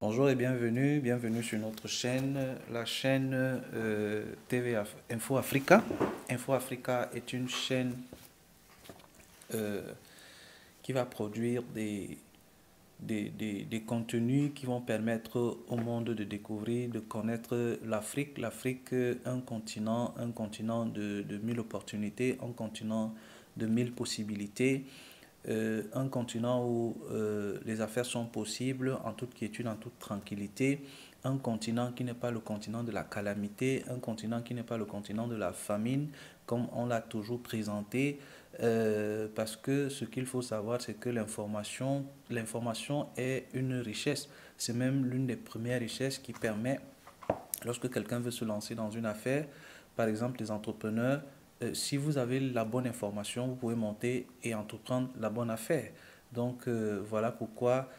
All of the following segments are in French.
Bonjour et bienvenue sur notre chaîne, la chaîne Info Africa. Info Africa est une chaîne euh, qui va produire des contenus qui vont permettre au monde de découvrir, de connaître l'Afrique. L'Afrique, un continent de mille opportunités, un continent de mille possibilités. Un continent où les affaires sont possibles en toute quiétude, en toute tranquillité, un continent qui n'est pas le continent de la calamité, un continent qui n'est pas le continent de la famine, comme on l'a toujours présenté, parce que ce qu'il faut savoir, c'est que l'information est une richesse. C'est même l'une des premières richesses qui permet, lorsque quelqu'un veut se lancer dans une affaire, par exemple les entrepreneurs, si vous avez la bonne information, vous pouvez monter et entreprendre la bonne affaire. Donc voilà pourquoi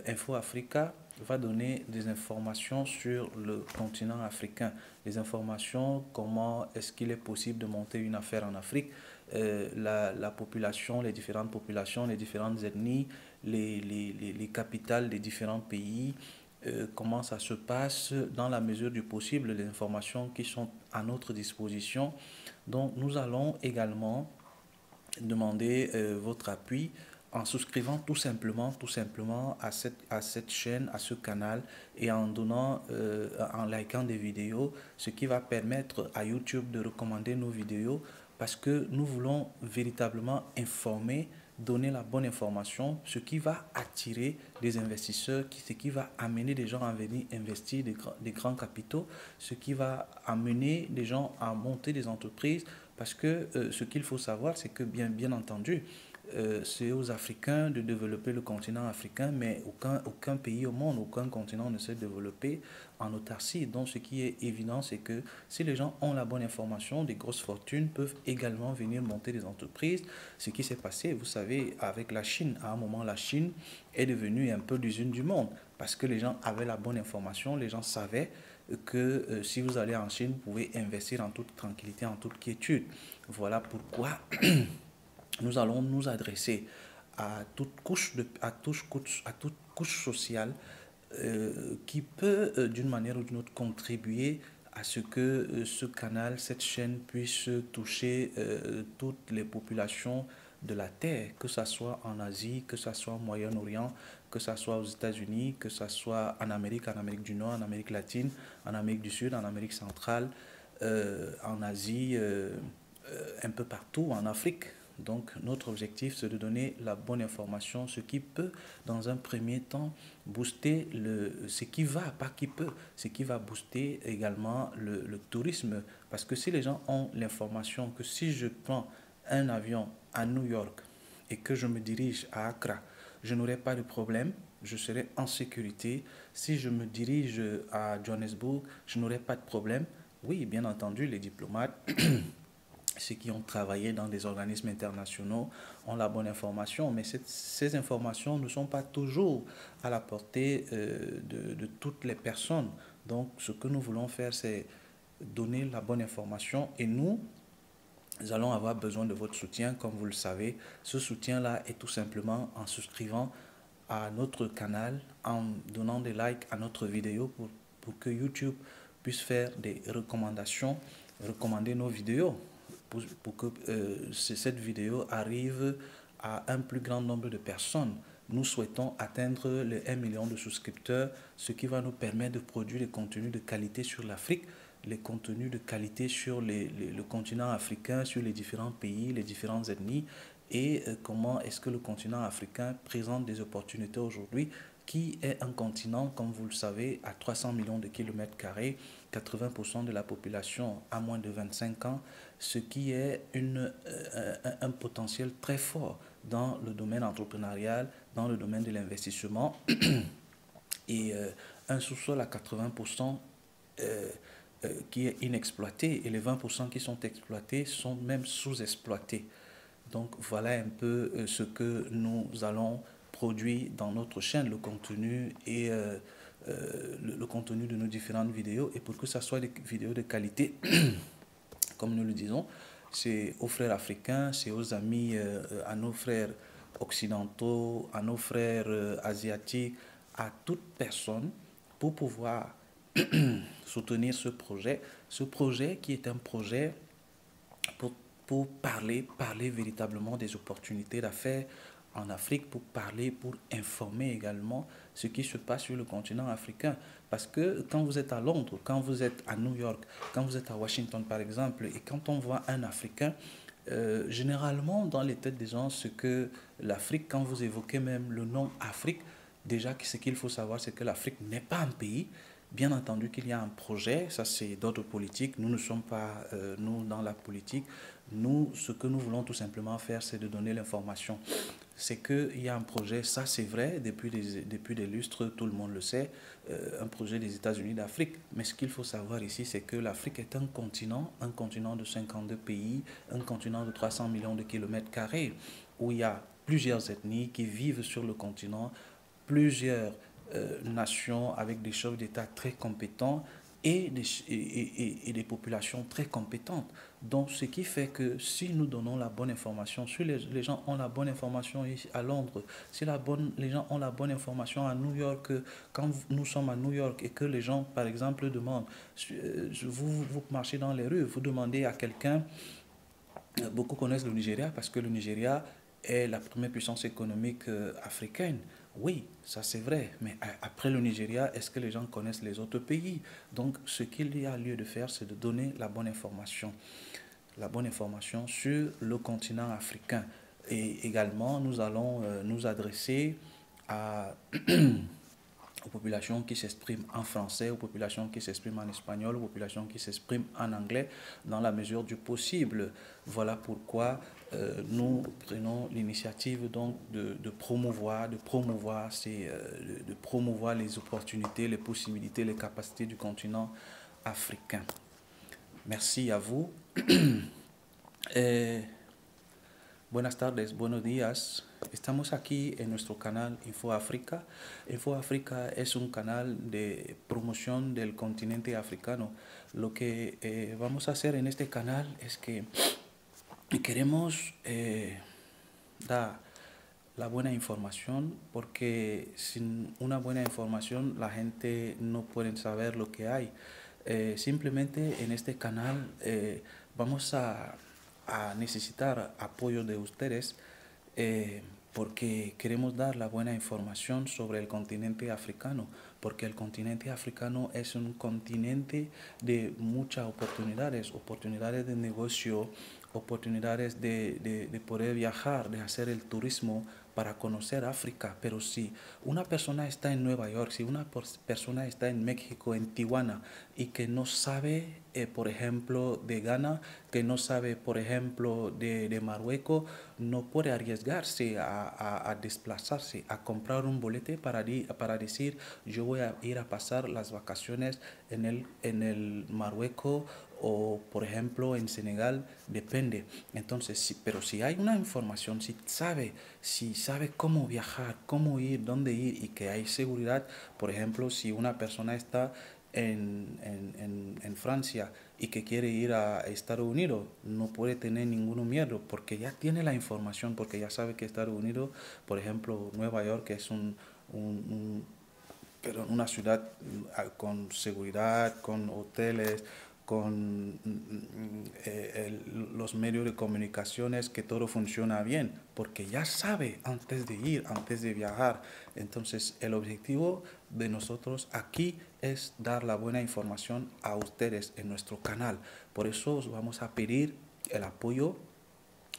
Info Africa va donner des informations sur le continent africain, des informations comment est-ce qu'il est possible de monter une affaire en Afrique, la population, les différentes populations, les différentes ethnies, les capitales des différents pays, comment ça se passe dans la mesure du possible, les informations qui sont à notre disposition. Donc nous allons également demander votre appui en souscrivant tout simplement à cette chaîne, à ce canal et en donnant, en likant des vidéos, ce qui va permettre à YouTube de recommander nos vidéos parce que nous voulons véritablement informer, donner la bonne information, ce qui va attirer des investisseurs, ce qui va amener des gens à venir investir des grands capitaux, ce qui va amener des gens à monter des entreprises parce que ce qu'il faut savoir, c'est que bien entendu, c'est aux Africains de développer le continent africain, mais aucun pays au monde, aucun continent ne s'est développé en autarcie. Donc ce qui est évident, c'est que si les gens ont la bonne information, des grosses fortunes peuvent également venir monter des entreprises. Ce qui s'est passé, vous savez, avec la Chine, à un moment, la Chine est devenue un peu l'usine du monde parce que les gens avaient la bonne information, les gens savaient que si vous allez en Chine, vous pouvez investir en toute tranquillité, en toute quiétude. Voilà pourquoi nous allons nous adresser à toute couche sociale qui peut d'une manière ou d'une autre contribuer à ce que ce canal, cette chaîne puisse toucher toutes les populations de la Terre, que ce soit en Asie, que ce soit au Moyen-Orient, que ce soit aux États-Unis, que ce soit en Amérique du Nord, en Amérique latine, en Amérique du Sud, en Amérique centrale, en Asie, un peu partout, en Afrique. Donc notre objectif, c'est de donner la bonne information, ce qui peut, dans un premier temps, booster ce qui va, pas qui peut, ce qui va booster également le tourisme. Parce que si les gens ont l'information que si je prends un avion à New York et que je me dirige à Accra, je n'aurai pas de problème, je serai en sécurité. Si je me dirige à Johannesburg, je n'aurai pas de problème. Oui, bien entendu, les diplomates ceux qui ont travaillé dans des organismes internationaux ont la bonne information, mais ces informations ne sont pas toujours à la portée de toutes les personnes. Donc, ce que nous voulons faire, c'est donner la bonne information et nous allons avoir besoin de votre soutien, comme vous le savez. Ce soutien-là est tout simplement en souscrivant à notre canal, en donnant des likes à notre vidéo pour que YouTube puisse faire des recommandations, recommander nos vidéos pour que cette vidéo arrive à un plus grand nombre de personnes. Nous souhaitons atteindre les 1 million de souscripteurs, ce qui va nous permettre de produire des contenus de qualité sur l'Afrique, les contenus de qualité sur le continent africain, sur les différents pays, les différentes ethnies, et comment est-ce que le continent africain présente des opportunités aujourd'hui, qui est un continent, comme vous le savez, à 300 millions de kilomètres carrés, 80% de la population a moins de 25 ans, ce qui est un potentiel très fort dans le domaine entrepreneurial, dans le domaine de l'investissement, et un sous-sol à 80% qui est inexploité, et les 20% qui sont exploités sont même sous-exploités. Donc voilà un peu ce que nous allons produire dans notre chaîne, le contenu et le contenu de nos différentes vidéos. Et pour que ça soit des vidéos de qualité, comme nous le disons, c'est aux frères africains, c'est aux amis, à nos frères occidentaux, à nos frères asiatiques, à toute personne pour pouvoir soutenir ce projet qui est un projet pour, pour parler véritablement des opportunités d'affaires en Afrique, pour informer également ce qui se passe sur le continent africain. Parce que quand vous êtes à Londres, quand vous êtes à New York, quand vous êtes à Washington par exemple, et quand on voit un Africain, généralement dans les têtes des gens, ce que l'Afrique, quand vous évoquez même le nom Afrique, déjà ce qu'il faut savoir, c'est que l'Afrique n'est pas un pays. Bien entendu qu'il y a un projet, ça c'est d'ordre politique. Nous ne sommes pas, nous, dans la politique. Nous, ce que nous voulons tout simplement faire, c'est de donner l'information. C'est qu'il y a un projet, ça c'est vrai, depuis des lustres, tout le monde le sait, un projet des États-Unis d'Afrique. Mais ce qu'il faut savoir ici, c'est que l'Afrique est un continent de 52 pays, un continent de 300 millions de kilomètres carrés, où il y a plusieurs ethnies qui vivent sur le continent, plusieurs nations avec des chefs d'État très compétents et des populations très compétentes. Donc, ce qui fait que si nous donnons la bonne information, si les gens ont la bonne information ici à Londres, si les gens ont la bonne information à New York, quand nous sommes à New York et que les gens, par exemple, demandent, vous marchez dans les rues, vous demandez à quelqu'un, beaucoup connaissent le Nigeria parce que le Nigeria est la première puissance économique africaine. Oui, ça c'est vrai, mais après le Nigeria, est-ce que les gens connaissent les autres pays? Donc ce qu'il y a lieu de faire, c'est de donner la bonne information sur le continent africain. Et également, nous allons nous adresser à aux populations qui s'expriment en français, aux populations qui s'expriment en espagnol, aux populations qui s'expriment en anglais, dans la mesure du possible. Voilà pourquoi nous prenons l'initiative donc de promouvoir les opportunités, les possibilités, les capacités du continent africain. Merci à vous. Eh, Buenas tardes, buenos días. Estamos aquí en nuestro canal Info África. Info África es un canal de promoción del continente africano. Lo que vamos a hacer en este canal es que queremos dar la buena información, porque sin una buena información la gente no puede saber lo que hay. Simplemente en este canal vamos a necesitar apoyo de ustedes, eh, porque queremos dar la buena información sobre el continente africano, porque el continente africano es un continente de muchas oportunidades, oportunidades de negocio, oportunidades de poder viajar, de hacer el turismo para conocer África. Pero si una persona está en Nueva York, si una persona está en México, en Tijuana, y que no sabe, por ejemplo, de Ghana, que no sabe, por ejemplo, de Marruecos, no puede arriesgarse a desplazarse, a comprar un bolete para decir, yo voy a ir a pasar las vacaciones en el Marruecos o por ejemplo en Senegal, depende. Entonces, pero si hay una información, si sabe cómo viajar, cómo ir, dónde ir y que hay seguridad, por ejemplo, si una persona está en Francia y que quiere ir a Estados Unidos, no puede tener ningún miedo porque ya tiene la información, porque ya sabe que Estados Unidos, por ejemplo, Nueva York es pero una ciudad con seguridad, con hoteles, con los medios de comunicaciones, que todo funciona bien, porque ya sabe antes de ir, antes de viajar. Entonces, el objetivo de nosotros aquí es dar la buena información a ustedes en nuestro canal. Por eso os vamos a pedir el apoyo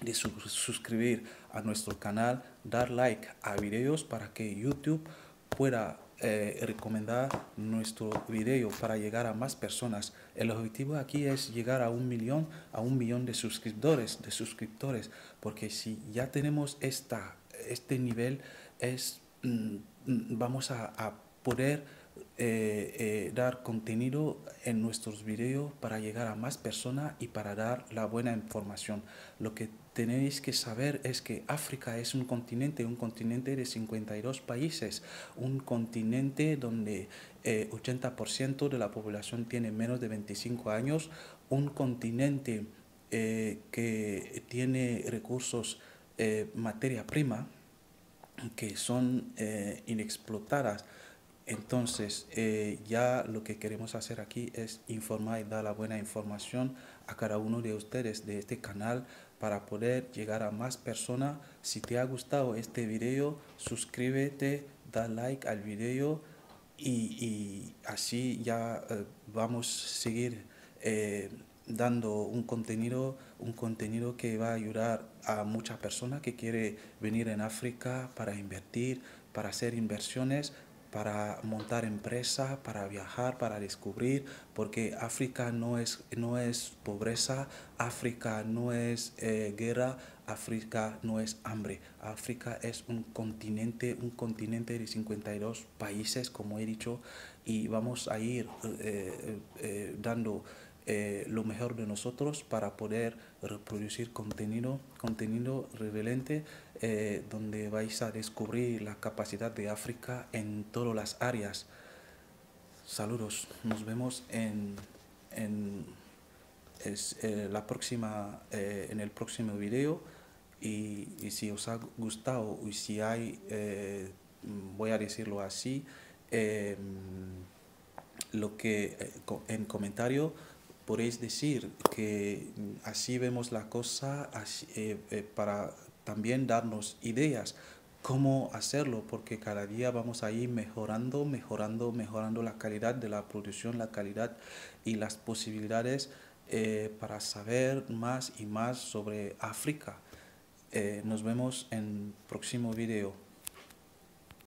de suscribir a nuestro canal, dar like a videos para que YouTube pueda recomendar nuestro video para llegar a más personas. El objetivo aquí es llegar a un millón de suscriptores, porque si ya tenemos este nivel, vamos a poder dar contenido en nuestros videos para llegar a más personas y para dar la buena información. Lo que tenéis que saber es que África es un continente de 52 países, un continente donde 80% de la población tiene menos de 25 años, un continente que tiene recursos, materia prima, que son inexplotadas Entonces, ya lo que queremos hacer aquí es informar y dar la buena información a cada uno de ustedes de este canal para poder llegar a más personas. Si te ha gustado este video, suscríbete, da like al video y así ya vamos a seguir dando un contenido que va a ayudar a muchas personas que quieren venir en África para invertir, para hacer inversiones, para montar empresa, para viajar, para descubrir, porque África no es pobreza, África no es guerra, África no es hambre. África es un continente de 52 países, como he dicho, y vamos a ir dando lo mejor de nosotros para poder reproducir contenido relevante donde vais a descubrir la capacidad de África en todas las áreas. Saludos, nos vemos en en el próximo video y si os ha gustado y si hay, voy a decirlo así, eh, lo que en comentario podéis decir que así vemos la cosa para también darnos ideas cómo hacerlo, porque cada día vamos a ir mejorando la calidad de la producción, la calidad y las posibilidades para saber más y más sobre África. Nos vemos en próximo video.